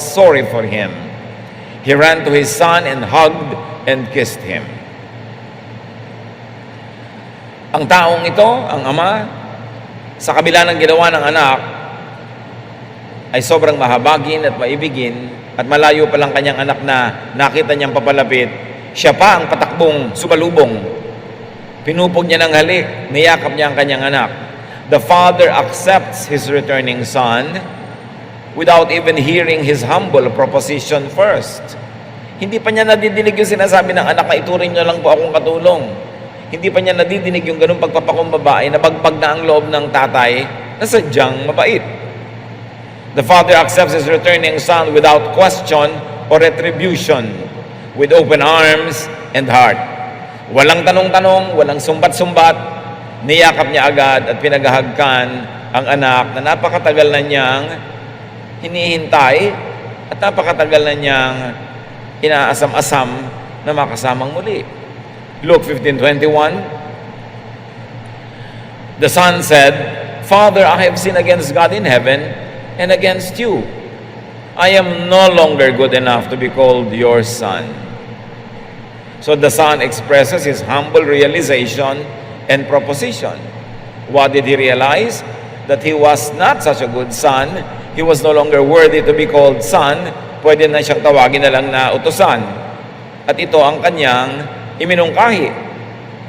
sorry for him. He ran to his son and hugged and kissed him. Ang taong ito, ang ama, sa kabila ng ginawa ng anak, ay sobrang mahabagin at maibigin, at malayo pa lang kanyang anak na nakita niyang papalapit, siya pa ang patakbong sumalubong. Pinupog niya ng halik, niyakap niya ang kanyang anak. The father accepts his returning son without even hearing his humble proposition first. Hindi pa niya nadidinig yung sinasabi ng anak na ituring niyo lang po akong katulong. Hindi pa niya nadidinig yung ganung pagpapakumbaba na bagbag na ang loob ng tatay na sadyang mabait. The father accepts his returning son without question or retribution, with open arms and heart. Walang tanong-tanong, walang sumbat-sumbat, niyakap niya agad at pinagahagkan ang anak na napakatagal na niyang hinihintay at napakatagal na niyang inaasam-asam na makasamang muli. Luke 15:21, the son said, Father, I have sinned against God in heaven and against you. I am no longer good enough to be called your son. So the son expresses his humble realization and proposition. What did he realize? That he was not such a good son. He was no longer worthy to be called son. Pwede na siyang tawagin na lang na utusan. At ito ang kanyang iminungkahi.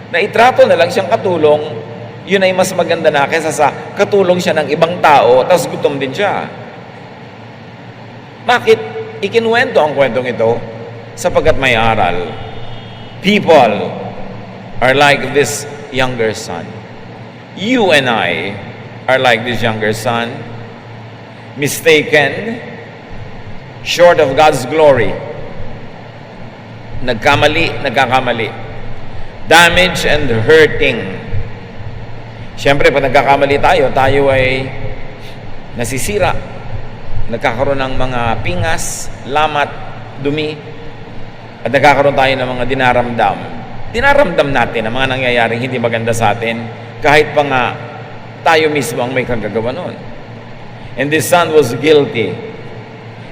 Na itrato na lang siyang katulong, yun ay mas maganda na kaysa sa katulong siya ng ibang tao, tapos gutom din siya. Bakit ikinuwento ang kwentong ito? Sapagkat may aral. People are like this younger son. You and I are like this younger son, mistaken, short of God's glory. Nagkakamali. Damage and hurting. Siyempre, pag nagkakamali tayo ay nasisira. Nagkakaroon ng mga pingas, lamat, dumi, at nagkakaroon tayo ng mga dinaramdam. Dinaramdam natin ang mga nangyayaring hindi maganda sa atin, kahit pa nga tayo mismo ang may kagagawa noon. And this son was guilty.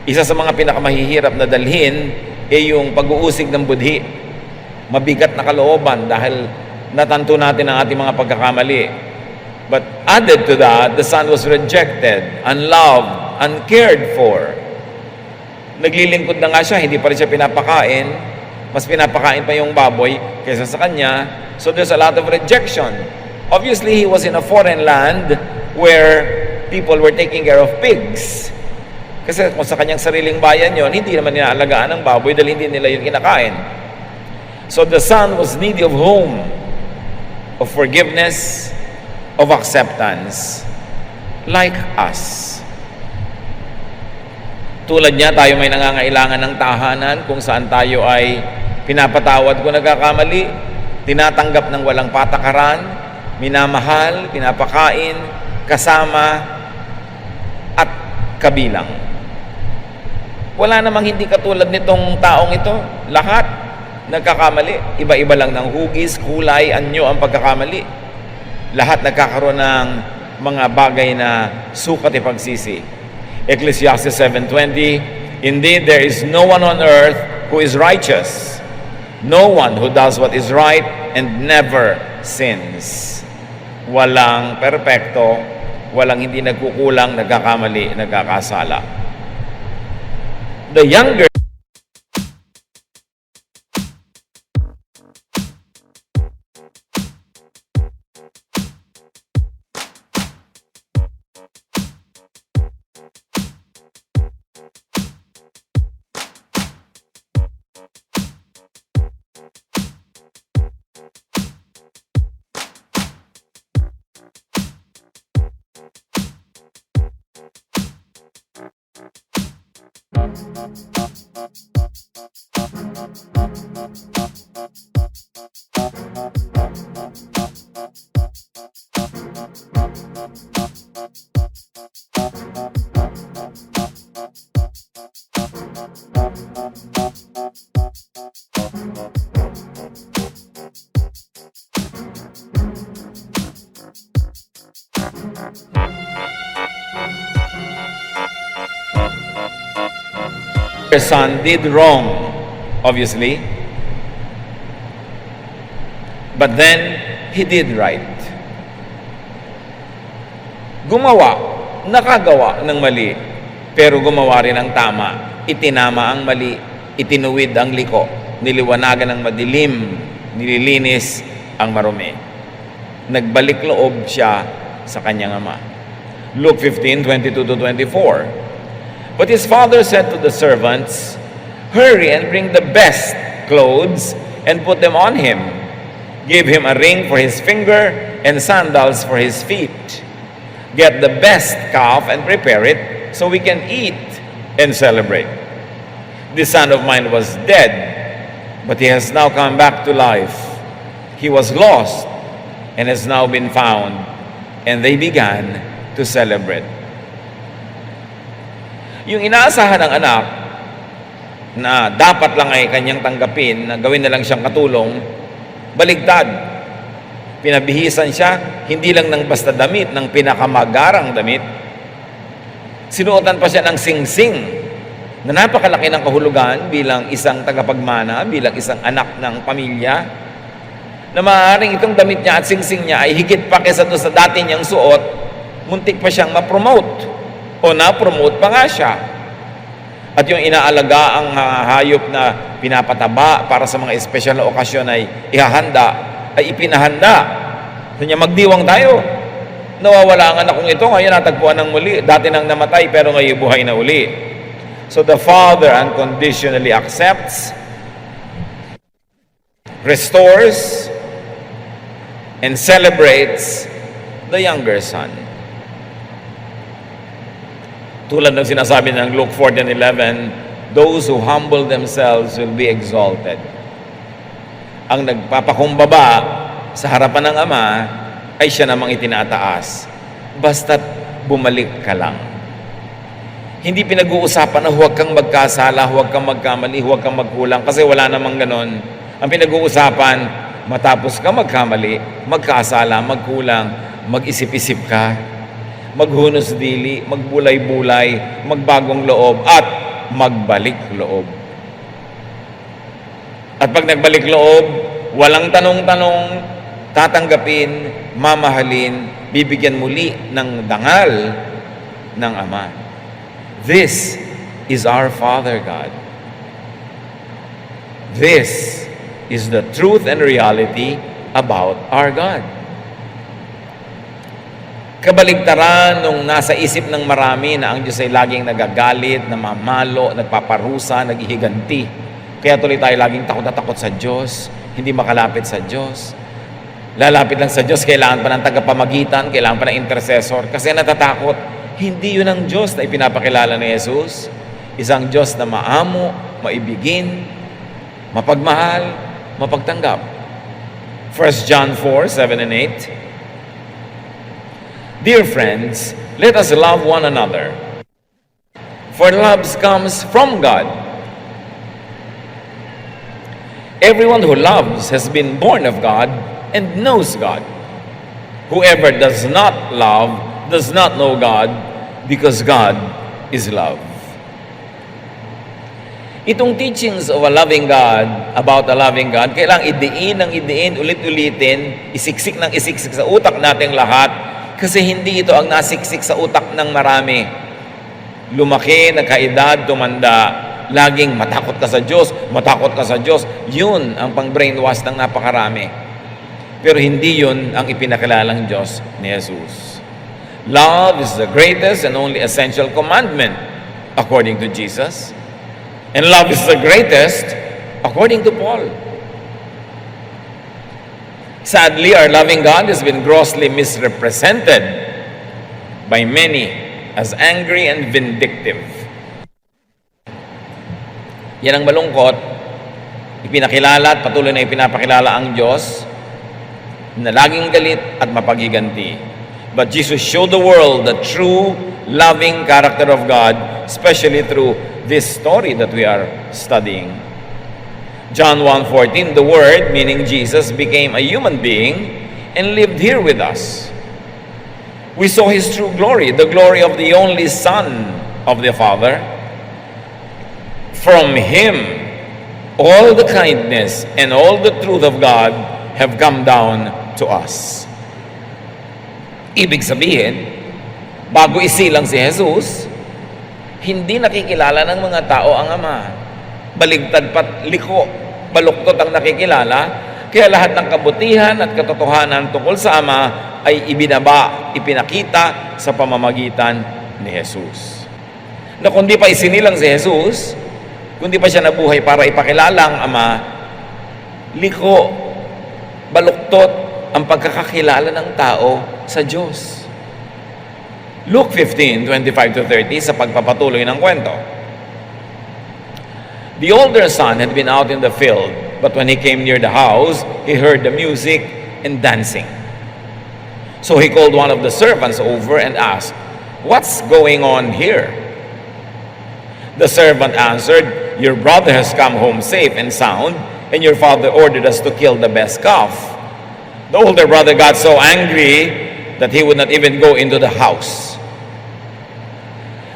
Isa sa mga pinakamahihirap na dalhin ay yung pag-uusig ng budhi. Mabigat na kalooban dahil natanto natin ang ating mga pagkakamali. But added to that, the son was rejected, unloved, uncared for. Naglilingkod na nga siya, hindi pa rin siya pinapakain. Mas pinapakain pa yung baboy kaysa sa kanya. So there's a lot of rejection. Obviously, he was in a foreign land where people were taking care of pigs. Kasi kung sa kanyang sariling bayan yon, hindi naman inaalagaan ng baboy dahil hindi nila yun kinakain. So the son was needy of home, of forgiveness, of acceptance, like us. Tulad niya, tayo may nangangailangan ng tahanan kung saan tayo ay pinapatawad kung nagkakamali, tinatanggap ng walang patakaran, minamahal, pinapakain, kasama, at kabilang. Wala namang hindi katulad nitong taong ito. Lahat nagkakamali. Iba-iba lang ng hugis, kulay, anyo ang pagkakamali. Lahat nagkakaroon ng mga bagay na sukat ipagsisi. Ecclesiastes 7:20, indeed, there is no one on earth who is righteous. No one who does what is right and never sins. Walang perpekto, walang hindi nagkukulang, nagkakamali, nagkakasala. The younger Her son did wrong, obviously, but then he did right. Nakagawa ng mali, pero gumawa rin ng tama. Itinama ang mali, itinuwid ang liko, niliwanagan ang madilim, nililinis ang marumi. Nagbalik loob siya sa kanyang ama. Luke 15:22-24. But his father said to the servants, "Hurry and bring the best clothes and put them on him. Give him a ring for his finger and sandals for his feet. Get the best calf and prepare it so we can eat and celebrate. This son of mine was dead, but he has now come back to life. He was lost and has now been found." And they began to celebrate. Yung inaasahan ng anak na dapat lang ay kanyang tanggapin, na gawin na lang siyang katulong, baligtad. Pinabihisan siya, hindi lang ng basta damit, ng pinakamagarang damit. Sinuotan pa siya ng singsing na napakalaki ng kahulugan bilang isang tagapagmana, bilang isang anak ng pamilya, na maaaring itong damit niya at singsing niya ay higit pa kaysa doon sa dati niyang suot, muntik pa siyang ma-promote o na-promote pa nga siya. At yung inaalaga ang hayop na pinapataba para sa mga espesyal na okasyon ay ihahanda, ay ipinahanda. Kanya magdiwang tayo. Nawawala ang anak kong ito, ngayon natagpuan ng muli. Dati nang namatay, pero ngayon buhay na uli. So the father unconditionally accepts, restores, and celebrates the younger son. Tulad ng sinasabi ng Luke 14:11, those who humble themselves will be exalted. Ang nagpapakumbaba sa harapan ng Ama ay siya namang itinataas. Basta't bumalik ka lang. Hindi pinag-uusapan na huwag kang magkasala, huwag kang magkamali, huwag kang magkulang, kasi wala namang ganon. Ang pinag-uusapan, matapos ka magkamali, magkasala, magkulang, mag-isip-isip ka, maghunos dili, magbulay-bulay, magbagong loob, at magbalik loob. At pag nagbalik loob, walang tanong-tanong, tatanggapin, mamahalin, bibigyan muli ng dangal ng Ama. This is our Father God. This is the truth and reality about our God. Kabaligtaran nung nasa isip ng marami na ang Diyos ay laging nagagalit, namamalo, nagpaparusa, naghihiganti. Kaya tuloy tayo laging takot na takot sa Diyos, hindi makalapit sa Diyos. Lalapit lang sa Diyos, kailangan pa ng tagapamagitan, kailangan pa ng intercessor, kasi natatakot. Hindi yun ang Diyos na ipinapakilala ni Jesus. Isang Diyos na maamo, maibigin, mapagmahal, mapagtanggap. 1 John 4:7 and 8. Dear friends, let us love one another, for love comes from God. Everyone who loves has been born of God and knows God. Whoever does not love does not know God, because God is love. Itong teachings of a loving God, about a loving God, kailangang idiin, ulit-ulitin, isiksik ng isiksik sa utak nating lahat, kasi hindi ito ang nasiksik sa utak ng marami. Lumaki, nagkaedad, tumanda, laging matakot ka sa Diyos, matakot ka sa Diyos. Yun ang pang-brainwash ng napakarami. Pero hindi yun ang ipinakilalang Diyos ni Jesus. Love is the greatest and only essential commandment according to Jesus. And love is the greatest according to Paul. Sadly, our loving God has been grossly misrepresented by many as angry and vindictive. Yan ang malungkot. Ipinakilala at patuloy na ipinapakilala ang Diyos na laging galit at mapagiganti. But Jesus showed the world the true loving character of God, especially through this story that we are studying. John 1:14, the Word, meaning Jesus, became a human being and lived here with us. We saw His true glory, the glory of the only Son of the Father, From Him, all the kindness and all the truth of God have come down to us. Ibig sabihin, bago isilang si Jesus, hindi nakikilala ng mga tao ang Ama. Baligtad pat liko, baluktot ang nakikilala, kaya lahat ng kabutihan at katotohanan tungkol sa Ama ay ibinaba, ipinakita sa pamamagitan ni Jesus. Na kundi pa isinilang si Jesus, kundi pa siya nabuhay para ipakilala ang Ama, liko, baluktot ang pagkakakilala ng tao sa Diyos. Luke 15:25-30 sa pagpapatuloy ng kwento. The older son had been out in the field, but when he came near the house, he heard the music and dancing. So he called one of the servants over and asked, "What's going on here?" The servant answered, "Your brother has come home safe and sound, and your father ordered us to kill the best calf." The older brother got so angry that he would not even go into the house.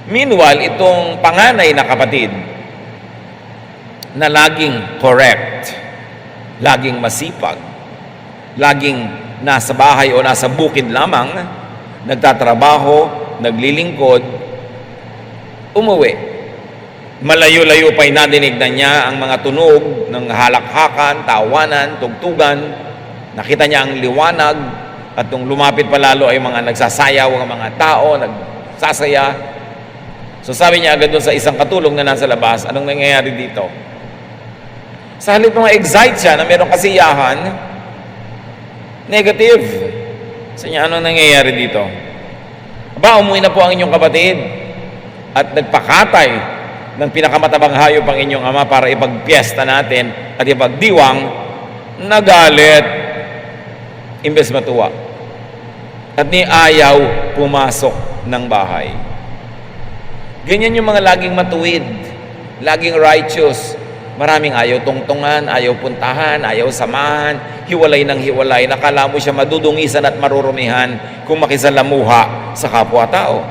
Meanwhile, itong panganay na kapatid na laging correct, laging masipag, laging nasa bahay o nasa bukid lamang, nagtatrabaho, naglilingkod, umuwi. Malayo-layo pa'y nadinig na niya ang mga tunog ng halakhakan, tawanan, tugtugan. Nakita niya ang liwanag at nung lumapit pa lalo ay mga nagsasayaw ang mga tao, nagsasaya. So sabi niya agad doon sa isang katulong na nasa labas, anong nangyayari dito? Sa halip na ma-excite siya na mayroong kasiyahan, negative. Sa niya, anong nangyayari dito? Aba, umuwi na po ang inyong kapatid at nagpakatay ng pinakamatabang hayop ang inyong ama para ipagpiesta natin at ipagdiwang, nagalit imbes matuwa. At ni ayaw pumasok ng bahay. Ganyan yung mga laging matuwid, laging righteous. Maraming ayaw tungtungan, ayaw puntahan, ayaw samahan, hiwalay ng hiwalay. Nakala mo siya madudungisan at marurumihan kung makisalamuha sa kapwa-tao.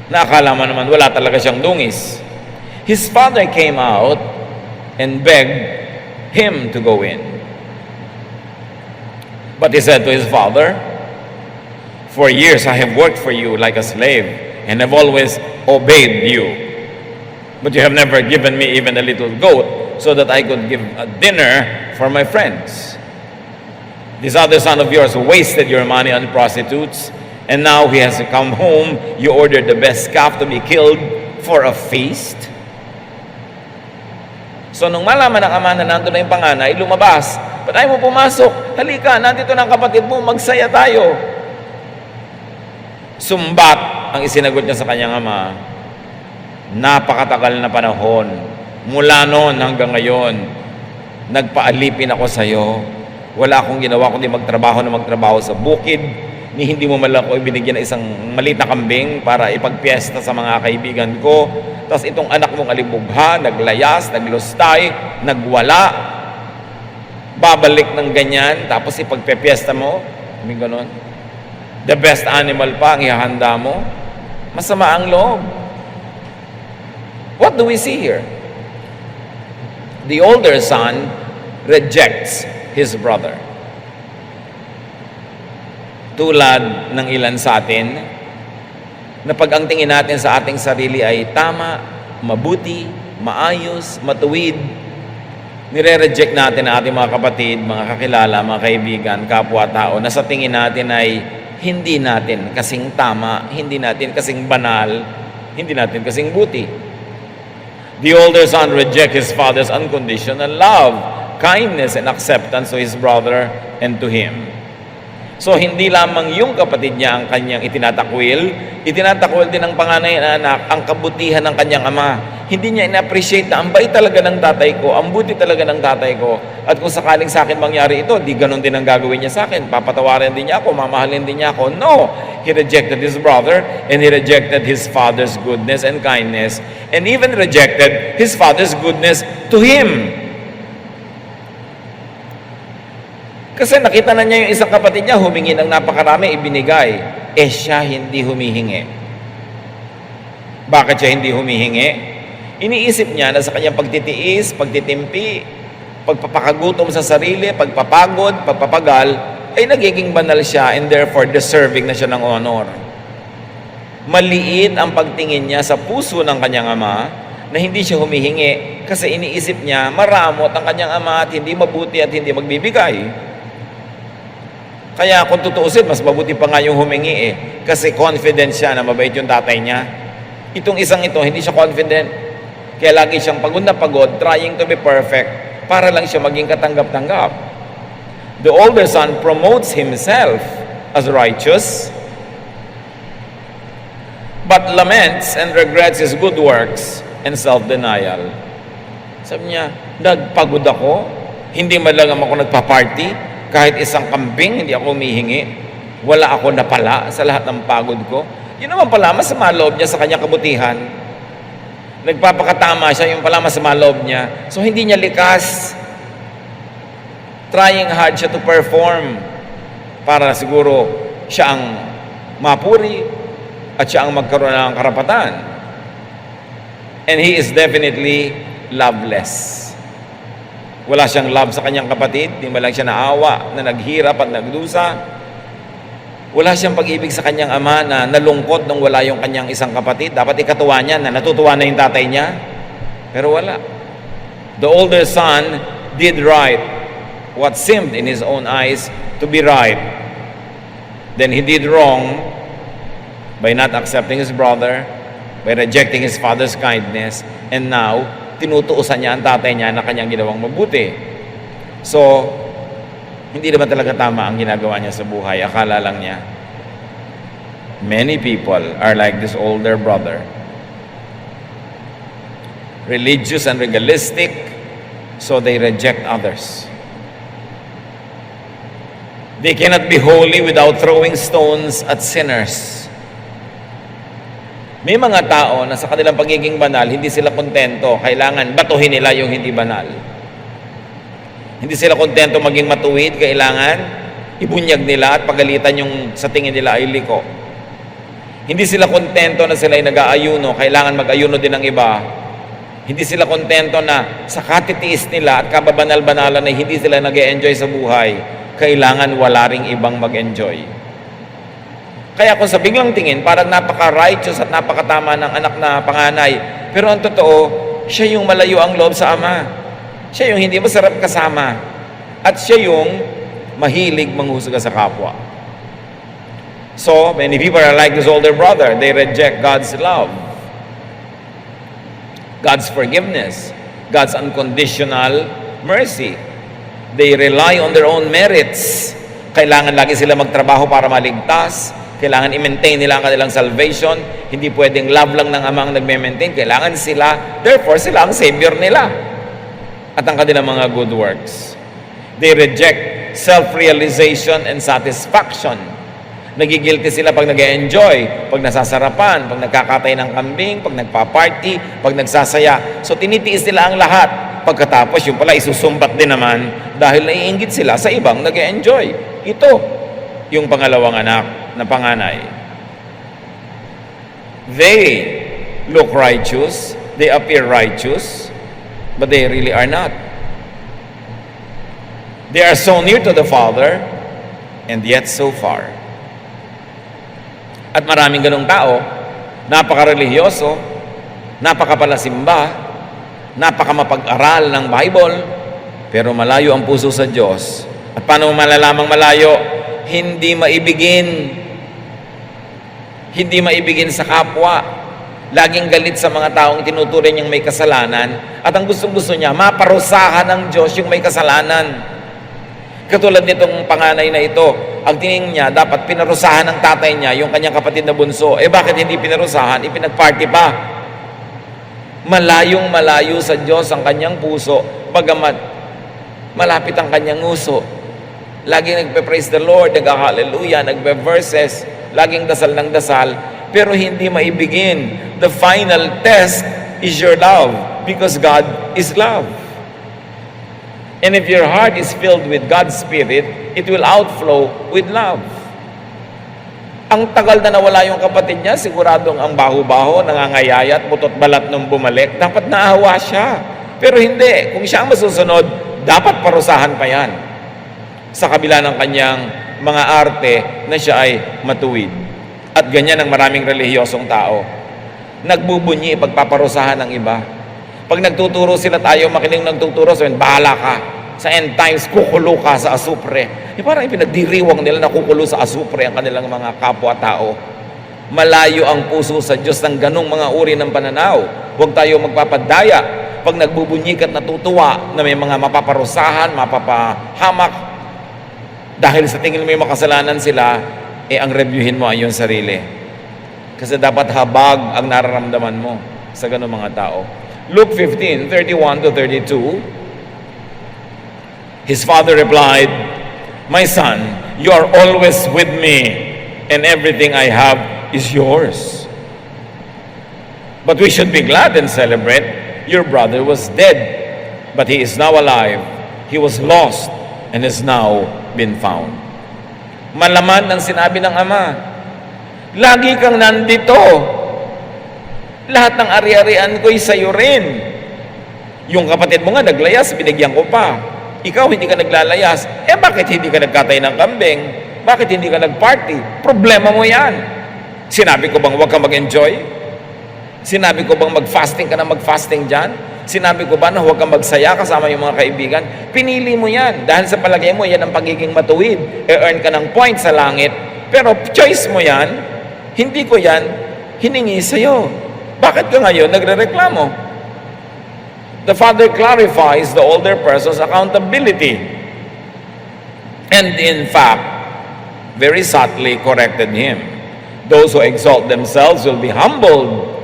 Nakala mo naman wala talaga siyang dungis. His father came out and begged him to go in. But he said to his father, "For years I have worked for you like a slave and have always obeyed you. But you have never given me even a little goat so that I could give a dinner for my friends. This other son of yours wasted your money on prostitutes, and now he has come home. You ordered the best calf to be killed for a feast." So nung malaman ng ama na nandun na yung panganay, lumabas. Ba't ayaw mo pumasok? Halika, nandito ng kapatid mo, magsaya tayo. Sumbat ang isinagot niya sa kanyang ama. Napakatagal na panahon. Mula noon hanggang ngayon, nagpaalipin ako sa iyo. Wala akong ginawa kundi magtrabaho sa bukid. Ni hindi mo man lang ako binigyan ng isang maliit na kambing para ipagpiesta sa mga kaibigan ko. Tapos itong anak mong alibugha, naglayas, naglustay, nagwala. Babalik ng ganyan, tapos ipagpiesta mo. May ganon. The best animal pa ang ihahanda mo. Masama ang loob. What do we see here? The older son rejects his brother. Tulad ng ilan sa atin, na pag ang tingin natin sa ating sarili ay tama, mabuti, maayos, matuwid, nire-reject natin ang ating mga kapatid, mga kakilala, mga kaibigan, kapwa-tao, na sa tingin natin ay hindi natin kasing tama, hindi natin kasing banal, hindi natin kasing buti. The older son rejects his father's unconditional love, kindness, and acceptance to his brother and to him. So, hindi lamang yung kapatid niya ang kanyang itinatakwil din ng panganay na anak ang kabutihan ng kanyang ama. Hindi niya ina-appreciate na ang bait talaga ng tatay ko, ang buti talaga ng tatay ko. At kung sakaling sa akin mangyari ito, di ganun din ang gagawin niya sa akin. Papatawarin din niya ako, mamahalin din niya ako. No! He rejected his brother and he rejected his father's goodness and kindness and even rejected his father's goodness to him. Kasi nakita na niya yung isang kapatid niya, humingi ng napakarami, ibinigay. Siya hindi humihingi. Bakit siya hindi humihingi? Iniisip niya na sa kanyang pagtitiis, pagtitimpi, pagpapakagutom sa sarili, pagpapagod, pagpapagal, ay nagiging banal siya and therefore deserving na siya ng honor. Maliit ang pagtingin niya sa puso ng kanyang ama na hindi siya humihingi kasi iniisip niya maramot ang kanyang ama at hindi mabuti at hindi magbibigay. Kaya kung tutuusin, mas mabuti pa nga yung humingi kasi confident siya na mabait yung tatay niya. Itong isang ito, hindi siya confident. Kaya lagi siyang pagod na pagod, trying to be perfect para lang siya maging katanggap-tanggap. The older son promotes himself as righteous, but laments and regrets his good works and self-denial. Sabi niya, nagpagod ako, hindi man lang ako nagpa-party, kahit isang kambing, hindi ako humihingi, wala ako napala sa lahat ng pagod ko. Yun naman pala, masama loob niya sa kanyang kabutihan. Nagpapakatama siya, yung pala masama loob niya. So hindi niya likas. Trying hard siya to perform para siguro siya ang mapuri at siya ang magkaroon ng karapatan. And he is definitely loveless. Wala siyang love sa kanyang kapatid, di ba lang siya naawa, na naghirap at nagdusa. Wala siyang pag-ibig sa kanyang ama na nalungkot nung wala yung kanyang isang kapatid. Dapat ikatuwa niya na natutuwa na yung tatay niya. Pero wala. The older son did right what seemed in his own eyes to be right. Then he did wrong by not accepting his brother, by rejecting his father's kindness, and now, tinutuusan niya ang tatay niya na kanyang ginawang mabuti. So, hindi naman talaga tama ang ginagawa niya sa buhay. Akala lang niya. Many people are like this older brother. Religious and legalistic, so they reject others. They cannot be holy without throwing stones at sinners. May mga tao na sa kanilang pagiging banal, hindi sila kontento. Kailangan batuhin nila yung hindi banal. Hindi sila kontento maging matuwid. Kailangan ibunyag nila at pagalitan yung sa tingin nila ay liko. Hindi sila kontento na sila ay nag-aayuno. Kailangan mag-ayuno din ng iba. Hindi sila kontento na sa katitiis nila at kababanal-banalan na hindi sila nag-e-enjoy sa buhay. Kailangan wala ring ibang mag-enjoy. Kaya kung sa biglang tingin, parang napaka-righteous at napakatama ng anak na panganay. Pero ang totoo, siya yung malayo ang loob sa ama. Siya yung hindi masarap kasama. At siya yung mahilig manghusga sa kapwa. So, many people are like this older brother. They reject God's love, God's forgiveness, God's unconditional mercy. They rely on their own merits. Kailangan lagi sila magtrabaho para maligtas. Kailangan i-maintain nila ang kanilang salvation. Hindi pwedeng love lang ng ama ang nagme-maintain. Kailangan sila, therefore sila ang savior nila. At ang kanilang mga good works. They reject self-realization and satisfaction. Nagigilty sila pag nag-enjoy, pag nasasarapan, pag nagkakatay ng kambing, pag nagpa-party, pag nagsasaya. So tinitiis nila ang lahat. Pagkatapos yung pala isusumbat din naman dahil naiinggit sila sa ibang nag-enjoy. Ito yung pangalawang anak na panganay. They look righteous, they appear righteous, but they really are not. They are so near to the Father and yet so far. At maraming ganong tao, napaka-religyoso, napaka-palasimba, napaka-mapag-aral ng Bible, pero malayo ang puso sa Diyos. At paano malalamang malayo? Hindi maibigin. Hindi maibigin sa kapwa. Laging galit sa mga taong tinuturing niyang may kasalanan. At ang gustong-gusto niya, maparusahan ng Diyos yung may kasalanan. Katulad nitong panganay na ito, ang tingin niya, dapat pinarusahan ng tatay niya yung kanyang kapatid na bunso. Bakit hindi pinarusahan? Ipinagparty pa. Malayong malayo sa Diyos ang kanyang puso, bagamat malapit ang kanyang uso. Laging nagpe-praise the Lord, nag-hallelujah, nagpe-verses, laging dasal ng dasal, pero hindi maibigin. The final test is your love, because God is love. And if your heart is filled with God's Spirit, it will outflow with love. Ang tagal na nawala yung kapatid niya, siguradong ang baho-baho, nangangayayat, butot balat nung bumalik, dapat naawa siya. Pero hindi, kung siya ang masusunod, dapat parusahan pa yan. Sa kabila ng kanyang mga arte na siya ay matuwid. At ganyan ang maraming relihiyosong tao. Nagbubunyi, pagpaparusahan ng iba. Pag nagtuturo sila tayo, makinig nagtuturo, sabihin, bahala ka. Sa end times, kukulo ka sa asupre. Parang ipinagdiriwang nila na kukulo sa asupre ang kanilang mga kapwa-tao. Malayo ang puso sa Diyos ng ganong mga uri ng pananaw. Huwag tayo magpapadaya. Pag nagbubunyik at natutuwa na may mga mapaparusahan, mapapahamak, dahil sa tingin mo may makasalanan sila, ang reviewin mo ay yung sarili. Kasi dapat habag ang nararamdaman mo sa ganong mga tao. Luke 15:31-32. His father replied, "My son, you are always with me, and everything I have is yours. But we should be glad and celebrate. Your brother was dead, but he is now alive. He was lost and has now been found." Malaman ang sinabi ng ama. Lagi kang nandito. Lahat ng ari-arian ko'y sa'yo rin. Yung kapatid mo nga naglayas, binigyan ko pa. Ikaw hindi ka naglalayas. Bakit hindi ka nagkatay ng kambing? Bakit hindi ka nagparty? Problema mo yan. Sinabi ko bang huwag kang mag-enjoy? Sinabi ko bang mag-fasting ka na mag-fasting dyan? Sinabi ko ba na huwag kang magsaya kasama yung mga kaibigan? Pinili mo yan. Dahil sa palagay mo, yan ang pagiging matuwid. E-earn ka ng point sa langit. Pero choice mo yan. Hindi ko yan hiningi sa'yo. Bakit ka ngayon nagre-reklamo? The father clarifies the older person's accountability and in fact, very subtly corrected him. Those who exalt themselves will be humbled.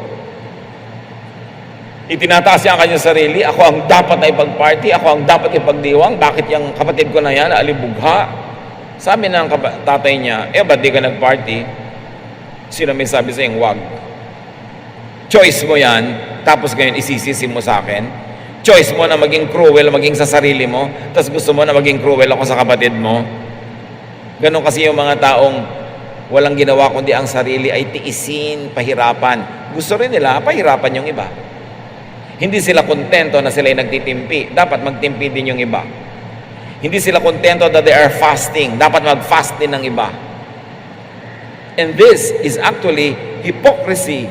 Itinataas niya ang kanyang sarili, ako ang dapat na ipag-party, ako ang dapat ipagdiwang, bakit yung kapatid ko na yan, alibugha? Sabi ng tatay niya, ba't di ka nag-party? Sino may sabi sa'yong wag? Choice mo yan, tapos ngayon isisisi mo sa akin. Choice mo na maging cruel, maging sa sarili mo, tapos gusto mo na maging cruel ako sa kapatid mo. Ganon kasi yung mga taong walang ginawa kundi ang sarili ay tiisin, pahirapan. Gusto rin nila, pahirapan yung iba. Hindi sila kontento na sila ay nagtitimpi. Dapat magtimpi din yung iba. Hindi sila kontento that they are fasting. Dapat mag-fast din ng iba. And this is actually hypocrisy.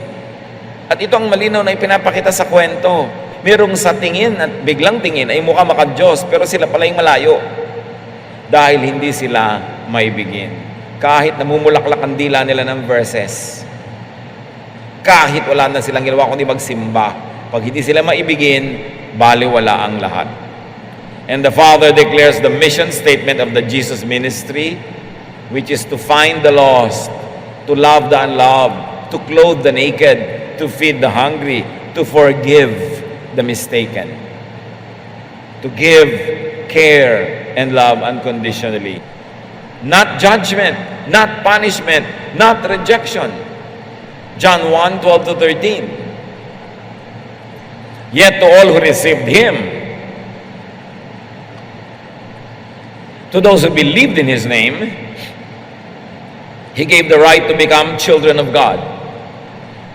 At ito ang malinaw na ipinapakita sa kwento. Merong sa tingin at biglang tingin ay mukha maka-Diyos, pero sila pala yung malayo. Dahil hindi sila maibigin. Kahit namumulaklak ang dila nila ng verses. Kahit wala na silang ginawa kundi magsimba. Pag hindi sila maibigin, baliwala ang lahat. And the Father declares the mission statement of the Jesus ministry, which is to find the lost, to love the unloved, to clothe the naked, to feed the hungry, to forgive the mistaken, to give care and love unconditionally. Not judgment, not punishment, not rejection. John 1:12-13. Yet to all who received Him, to those who believed in His name, He gave the right to become children of God.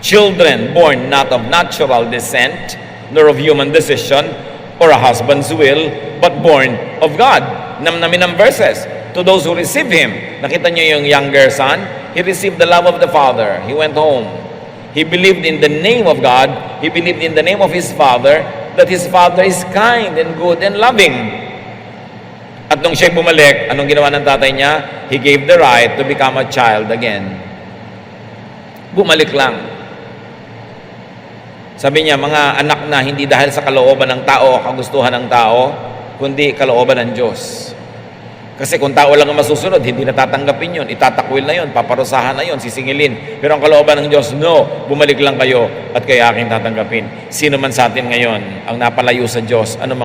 Children born not of natural descent, nor of human decision or a husband's will, but born of God. Namnamin ang verses. To those who receive Him. Nakita niyo yung younger son? He received the love of the Father. He went home. He believed in the name of God. He believed in the name of his Father, that his Father is kind and good and loving. At nung siya bumalik, anong ginawa ng tatay niya? He gave the right to become a child again. Bumalik lang. Sabi niya, mga anak na hindi dahil sa kalooban ng tao, kagustuhan ng tao, kundi kalooban ng Diyos. Kasi kung tao lang ang masusunod, hindi natatanggapin yun, itatakwil na yun, paparusahan na yun, sisingilin. Pero ang kalooban ng Diyos, no, bumalik lang kayo at kayo aking tatanggapin. Sino man sa atin ngayon ang napalayo sa Diyos, ano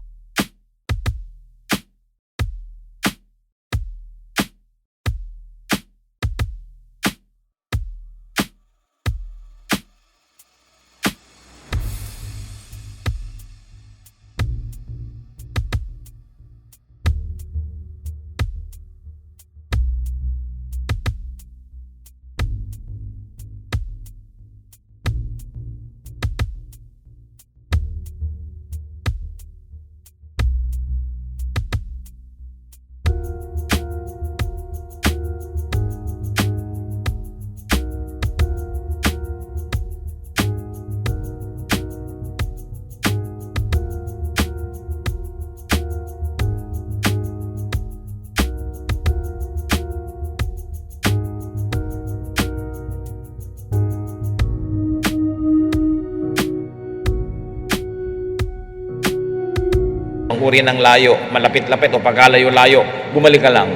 ang uri ng layo, malapit-lapit o pagkalayo-layo, bumalik ka lang.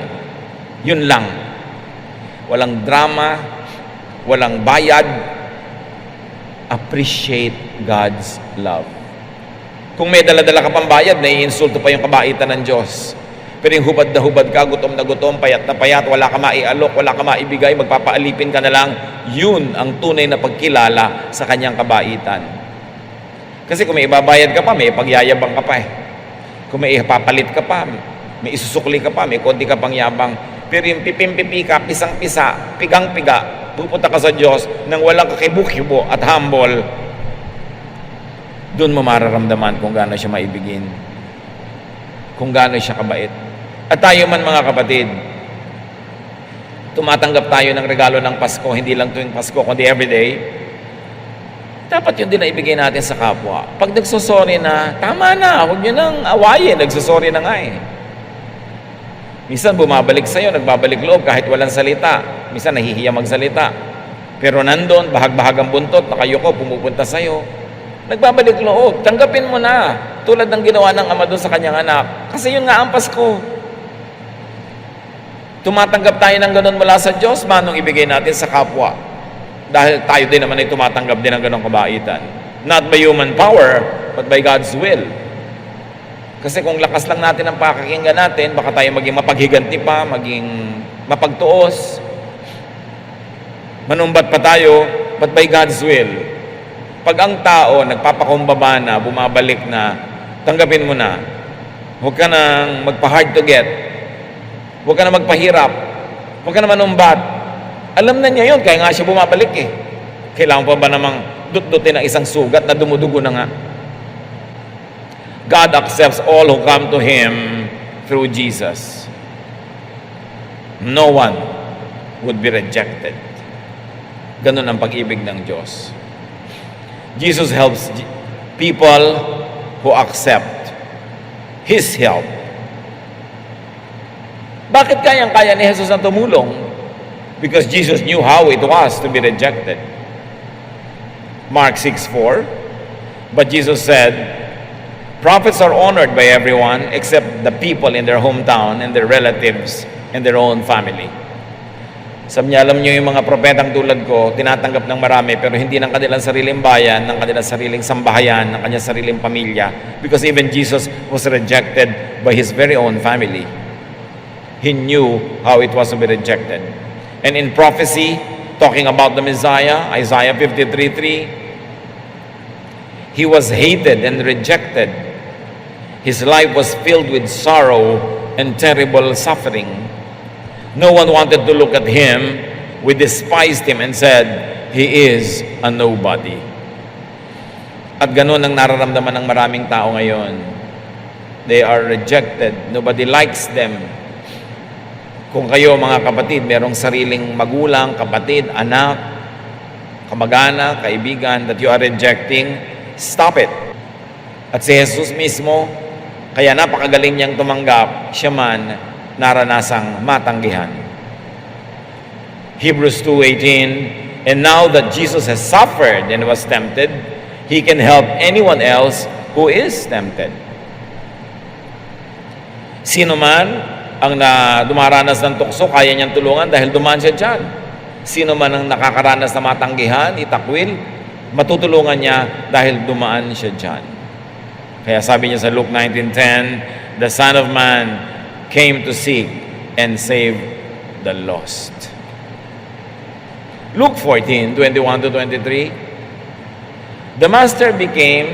Yun lang. Walang drama, walang bayad. Appreciate God's love. Kung may dala-dala ka pang bayad, naiinsulto pa yung kabaitan ng Diyos. Pero yung hubad na hubad ka, gutom na gutom, payat na payat, wala ka maialok, wala ka maibigay, magpapaalipin ka na lang, yun ang tunay na pagkilala sa kanyang kabaitan. Kasi kung may ibabayad ka pa, may pagyayabang ka pa eh. Kung may ipapalit ka pa, may isusukli ka pa, may konti ka pang yabang. Pero yung pipim-pipi ka, pisang-pisa, pigang-piga, pupunta ka sa Diyos nang walang kakibo-kibo at humble, doon mo mararamdaman kung gaano siya maibigin, kung gaano siya kabait. At tayo man mga kapatid, tumatanggap tayo ng regalo ng Pasko, hindi lang tuwing Pasko, kundi everyday. Dapat yun din na ibigay natin sa kapwa. Pag nagsusorry na, tama na, huwag nyo nang awayin, nagsusorry na nga eh. Minsan bumabalik sa'yo, nagbabalik loob kahit walang salita. Minsan nahihiya magsalita. Pero nandun, bahag-bahag ang buntot, nakayuko, pumupunta sa'yo. Nagbabalik loob, tanggapin mo na. Tulad ng ginawa ng ama doon sa kanyang anak. Kasi yun nga ang Pasko. Tumatanggap tayo ng ganun mula sa Diyos, manong ibigay natin sa kapwa. Dahil tayo din naman ay tumatanggap din ng ganong kabaitan. Not by human power, but by God's will. Kasi kung lakas lang natin ang pakakinggan natin, baka tayo maging mapaghiganti pa, maging mapagtuos. Manumbat pa tayo, but by God's will. Pag ang tao nagpapakumbaba na, bumabalik na, tanggapin mo na. Huwag ka nang magpa-hard to get. Huwag ka na magpahirap. Huwag ka na manumbat. Alam na niya yun, kaya nga siya bumabalik eh. Kailangan pa ba namang dut-dutin ang isang sugat na dumudugo na nga? God accepts all who come to Him through Jesus. No one would be rejected. Ganun ang pag-ibig ng Diyos. Jesus helps people who accept His help. Bakit kayang-kaya ni Jesus na tumulong? Because Jesus knew how it was to be rejected. Mark 6:4. But Jesus said, prophets are honored by everyone except the people in their hometown and their relatives and their own family. Sabi niya, alam niyo yung mga propetang tulad ko, tinatanggap ng marami, pero hindi ng kanilang sariling bayan, ng kanilang sariling sambahayan, ng kanyang sariling pamilya. Because even Jesus was rejected by His very own family. He knew how it was to be rejected. And in prophecy, talking about the Messiah, Isaiah 53:3, He was hated and rejected. His life was filled with sorrow and terrible suffering. No one wanted to look at Him. We despised Him and said, He is a nobody. At ganun ang nararamdaman ng maraming tao ngayon. They are rejected. Nobody likes them. Kung kayo mga kapatid, merong sariling magulang, kapatid, anak, kamag-anak, kaibigan that you are rejecting, stop it. At si Jesus mismo, kaya napakagaling niyang tumanggap, siya man naranasang matanggihan. Hebrews 2:18, and now that Jesus has suffered and was tempted, He can help anyone else who is tempted. Sino man ang dumaranas ng tukso, kaya niyang tulungan dahil dumaan siya dyan. Sino man ang nakakaranas na matanggihan, itakwil, matutulungan niya dahil dumaan siya dyan. Kaya sabi niya sa Luke 19:10, the Son of Man came to seek and save the lost. Luke 14:21-23, the Master became,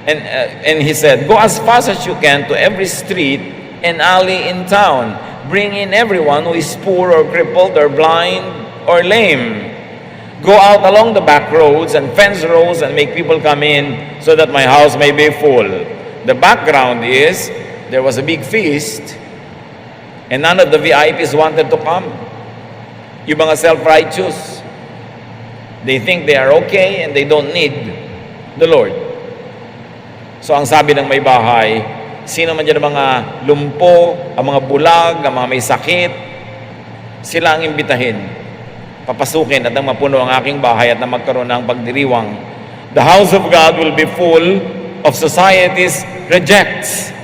and He said, go as fast as you can to every street and alley in town. Bring in everyone who is poor or crippled or blind or lame. Go out along the back roads and fence rows and make people come in so that my house may be full. The background is there was a big feast and none of the VIPs wanted to come. Yung mga self-righteous, they think they are okay and they don't need the Lord. So ang sabi ng may bahay, sino man dyan ang mga lumpo, ang mga bulag, ang mga may sakit, sila ang imbitahin. Papasukin at nang mapuno ang aking bahay at nang magkaroon ng pagdiriwang. The house of God will be full of society's rejects.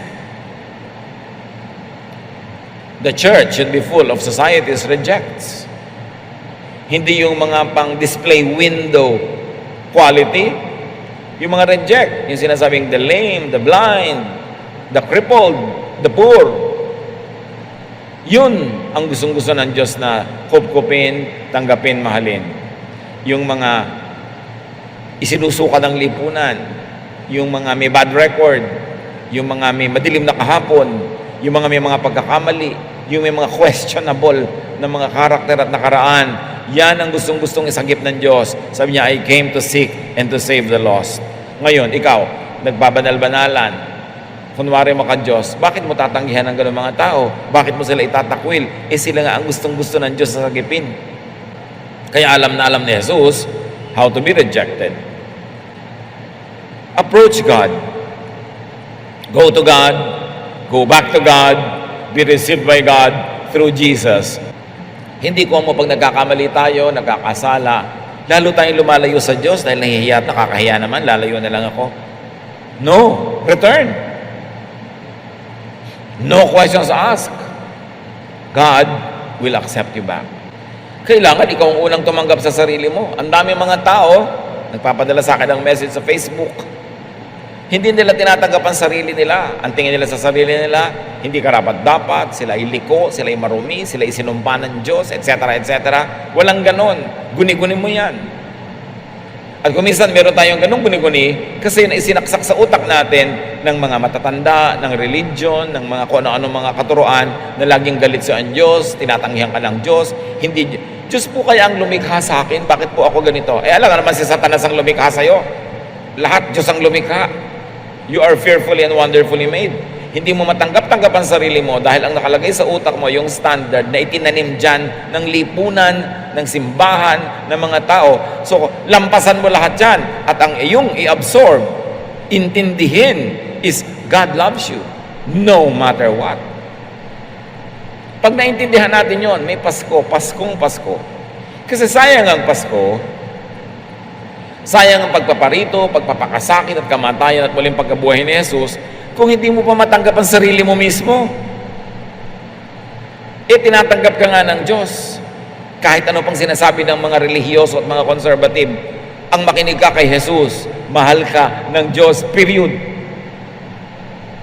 The church should be full of society's rejects. Hindi yung mga pang-display window quality, yung mga reject, yung sinasabing the lame, the blind, the crippled, the poor. Yun ang gustong-gusto ng Diyos na kupkupin, tanggapin, mahalin. Yung mga isinusuka ng lipunan, yung mga may bad record, yung mga may madilim na kahapon, yung mga may mga pagkakamali, yung may mga questionable na mga karakter at nakaraan, yan ang gustong-gustong isagip ng Diyos. Sabi niya, I came to seek and to save the lost. Ngayon, ikaw, nagbabanal-banalan, kunwari maka-Diyos, bakit mo tatanggihan ng gano'ng mga tao? Bakit mo sila itatakwil? Sila nga ang gustong-gusto ng Diyos sa sagipin. Kaya alam na alam ni Jesus how to be rejected. Approach God. Go to God. Go back to God. Be received by God through Jesus. Hindi ko mo pag nagkakamali tayo, nagkakasala, lalo tayong lumalayo sa Diyos dahil nahihiya at nakakahiya naman, lalayo na lang ako. No, return. No questions asked. God will accept you back. Kailangan ikaw ang unang tumanggap sa sarili mo. Ang dami mga tao, nagpapadala sa akin ng message sa Facebook. Hindi nila tinatanggap ang sarili nila. Ang tingin nila sa sarili nila, hindi karapat-dapat, sila ay liko, sila ay marumi, sila ay sinumpa ng Diyos, etc., etc. Walang ganon. Guni-guni mo yan. At kung minsan meron tayong ganong guni-guni, kasi isinaksak sa utak natin ng mga matatanda, ng religion, ng mga kung ano-ano mga katuruan na laging galit sa Diyos, tinatanggihan ka ng Diyos. Hindi, Diyos po kaya ang lumikha sa akin, bakit po ako ganito? Alam nga naman si Satanas ang lumikha sa'yo. Lahat Diyos ang lumikha. You are fearfully and wonderfully made. Hindi mo matanggap-tanggap ang sarili mo dahil ang nakalagay sa utak mo yung standard na itinanim dyan ng lipunan, ng simbahan, ng mga tao. So, lampasan mo lahat yan. At ang iyong i-absorb, intindihin, is God loves you no matter what. Pag naintindihan natin yon, may Pasko, Paskong Pasko. Kasi sayang ang Pasko, sayang ang pagpaparito, pagpapakasakit at kamatayan at muling pagkabuhay ni Jesus kung hindi mo pa matanggap ang sarili mo mismo. Tinatanggap ka nga ng Diyos. Kahit ano pang sinasabi ng mga relihiyoso at mga conservative, ang makinig ka kay Jesus, mahal ka ng Diyos, period.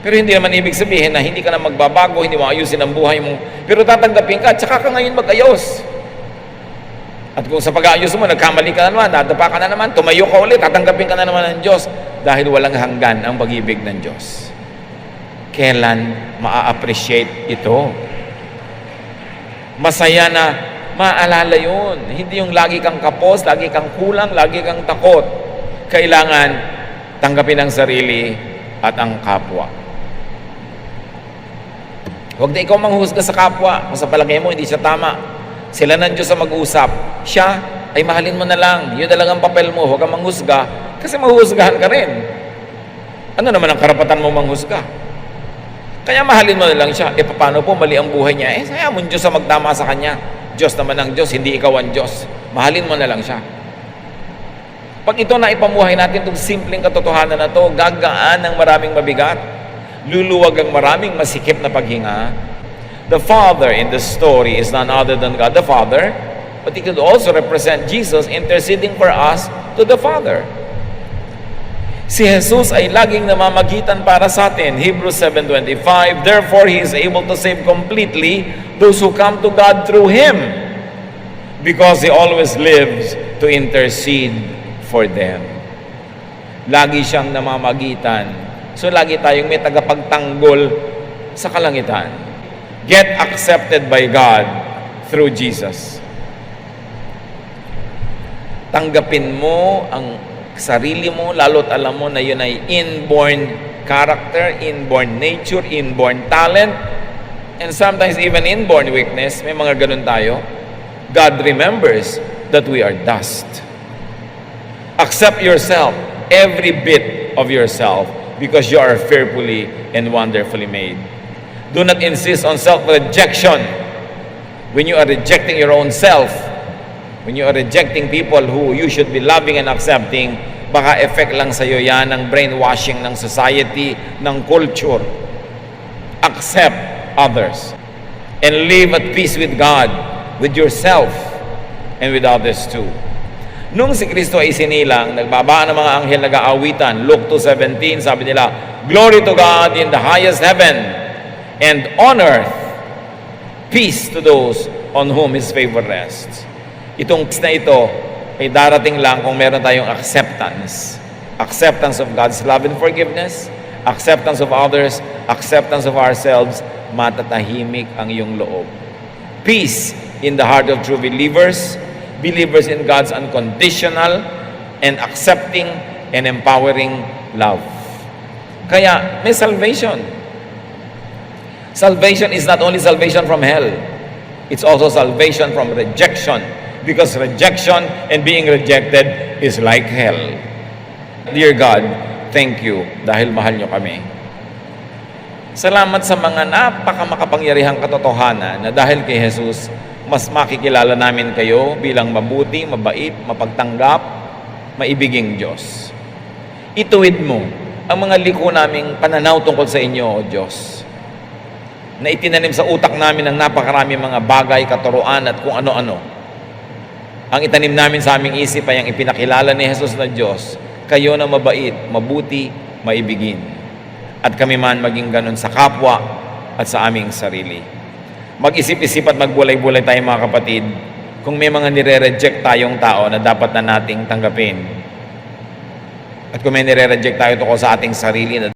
Pero hindi naman ibig sabihin na hindi ka na magbabago, hindi mo ayusin ang buhay mo. Pero tatanggapin ka, tsaka ka ngayon mag-ayos. At kung sa pag-aayos mo, nagkamali ka na naman, nadapa ka na naman, tumayo ka ulit, tatanggapin ka na naman ng Diyos dahil walang hanggan ang pag-ibig ng Diyos. Kailan maa-appreciate ito? Masaya na maalala yun. Hindi yung lagi kang kapos, lagi kang kulang, lagi kang takot. Kailangan tanggapin ang sarili at ang kapwa. Huwag na ikaw manghusga sa kapwa. Kung sa palagay mo, hindi siya tama. Sila ng Diyos ang mag-uusap. Siya ay mahalin mo na lang. Yun na lang ang papel mo. Huwag kang manghusga. Kasi mahuhusgahan ka rin. Ano naman ang karapatan mo manghusga? Kaya mahalin mo na lang siya. Paano po mali ang buhay niya? Saya mo Diyos ang magtama sa kanya. Diyos naman ang Diyos, hindi ikaw ang Diyos. Mahalin mo na lang siya. Pag ito na ipamuhay natin, itong simpleng katotohanan na to, gagaan ng maraming mabigat. Luluwag ang maraming masikip na paghinga. The Father in the story is none other than God the Father, but He could also represent Jesus interceding for us to the Father. Si Jesus ay laging namamagitan para sa atin. Hebrews 7:25, therefore He is able to save completely those who come to God through Him, because He always lives to intercede for them. Lagi siyang namamagitan. So lagi tayong may tagapagtanggol sa kalangitan. Get accepted by God through Jesus. Tanggapin mo ang sarili mo, lalo't alam mo na yun ay inborn character, inborn nature, inborn talent, and sometimes even inborn weakness. May mga ganun tayo. God remembers that we are dust. Accept yourself, every bit of yourself, because you are fearfully and wonderfully made. Do not insist on self-rejection. When you are rejecting your own self, when you are rejecting people who you should be loving and accepting, baka effect lang sa'yo yan ng brainwashing ng society, ng culture. Accept others. and live at peace with God, with yourself, and with others too. Nung si Kristo ay isinilang, nagbaba ng mga anghel nag-aawitan. Luke 2:17, sabi nila, "Glory to God in the highest heaven, and on earth, peace to those on whom His favor rests." Itong peace na ito ay darating lang kung meron tayong acceptance. Acceptance of God's love and forgiveness, acceptance of others, acceptance of ourselves, matatahimik ang iyong loob. Peace in the heart of true believers, believers in God's unconditional and accepting and empowering love. Kaya may salvation. Salvation is not only salvation from hell, it's also salvation from rejection, because rejection and being rejected is like hell. Dear God, thank you dahil mahal nyo kami. Salamat sa mga napakamakapangyarihang katotohanan na dahil kay Jesus, mas makikilala namin kayo bilang mabuti, mabait, mapagtanggap, maibiging Diyos. Ituwid mo ang mga liko naming pananaw tungkol sa inyo, O Diyos, na itinanim sa utak namin ng napakarami mga bagay, katuruan at kung ano-ano. Ang itanim namin sa aming isip ay ang ipinakilala ni Jesus na Diyos, kayo na mabait, mabuti, maibigin. At kami man maging ganun sa kapwa at sa aming sarili. Mag-isip-isip at magbulay-bulay tayo mga kapatid kung may mga nire-reject tayong tao na dapat na nating tanggapin. At kung may nire-reject tayo tungkol sa ating sarili na